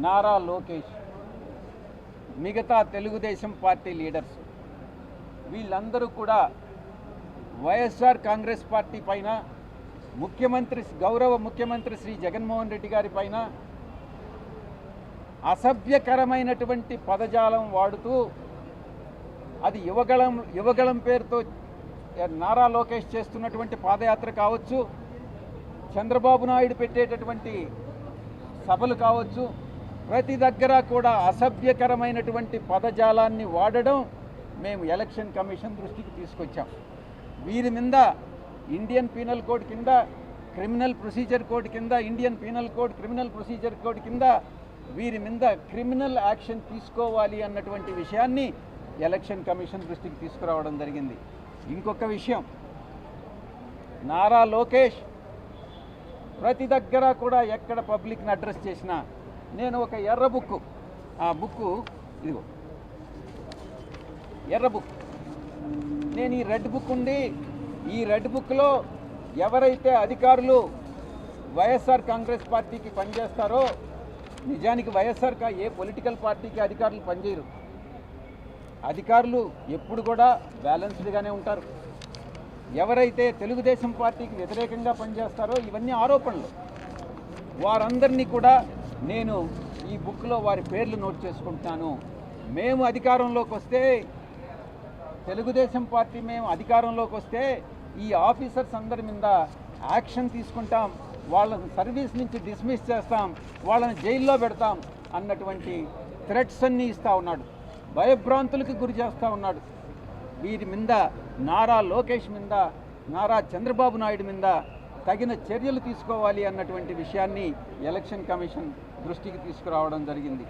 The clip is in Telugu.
నారా లోకేష్, మిగతా తెలుగుదేశం పార్టీ లీడర్స్ వీళ్ళందరూ కూడా వైఎస్ఆర్ కాంగ్రెస్ పార్టీ పైన గౌరవ ముఖ్యమంత్రి శ్రీ జగన్మోహన్ రెడ్డి గారి పైన అసభ్యకరమైనటువంటి పదజాలం వాడుతూ, అది యువగళం పేరుతో నారా లోకేష్ చేస్తున్నటువంటి పాదయాత్ర కావచ్చు, చంద్రబాబు నాయుడు పెట్టేటటువంటి సభలు కావచ్చు, ప్రతి దగ్గర కూడా అసభ్యకరమైనటువంటి పదజాలాన్ని వాడడం మేము ఎలక్షన్ కమిషన్ దృష్టికి తీసుకొచ్చాం. వీరి మీద ఇండియన్ పీనల్ కోడ్ కింద, క్రిమినల్ ప్రొసీజర్ కోడ్ కింద, Indian penal code criminal procedure code కింద వీరి మీద క్రిమినల్ యాక్షన్ తీసుకోవాలి అన్నటువంటి విషయాన్ని ఎలక్షన్ కమిషన్ దృష్టికి తీసుకురావడం జరిగింది. ఇంకొక విషయం, నారా లోకేష్ ప్రతి దగ్గర కూడా ఎక్కడ పబ్లిక్ని అడ్రస్ చేసినా నేను ఒక ఎర్ర బుక్కు, ఆ బుక్కు ఇదిగో ఎర్ర బుక్, నేను ఈ రెడ్ బుక్ ఉంది, ఈ రెడ్ బుక్లో ఎవరైతే అధికారులు వైఎస్ఆర్ కాంగ్రెస్ పార్టీకి పనిచేస్తారో, నిజానికి వైఎస్ఆర్ ఏ పొలిటికల్ పార్టీకి అధికారులు పనిచేయరు. అధికారులు ఎప్పుడు కూడా బ్యాలెన్స్డ్గానే ఉంటారు. ఎవరైతే తెలుగుదేశం పార్టీకి వ్యతిరేకంగా పనిచేస్తారో, ఇవన్నీ ఆరోపణలు, వారందరినీ కూడా నేను ఈ బుక్లో వారి పేర్లు నోట్ చేసుకుంటున్నాను. మేము అధికారంలోకి వస్తే, తెలుగుదేశం పార్టీ మేము అధికారంలోకి వస్తే ఈ ఆఫీసర్స్ అందరి మీద యాక్షన్ తీసుకుంటాం, వాళ్ళని సర్వీస్ నుంచి డిస్మిస్ చేస్తాం, వాళ్ళని జైల్లో పెడతాం అన్నటువంటి థ్రెట్స్ అన్నీ ఇస్తూ ఉన్నాడు, భయభ్రాంతులకు గురి చేస్తూ ఉన్నాడు. వీరి మీద, నారా లోకేష్ మీద, నారా చంద్రబాబు నాయుడు మీద తగిన చర్యలు తీసుకోవాలి అన్నటువంటి విషయాన్ని ఎలక్షన్ కమిషన్ దృష్టికి తీసుకురావడం జరిగింది.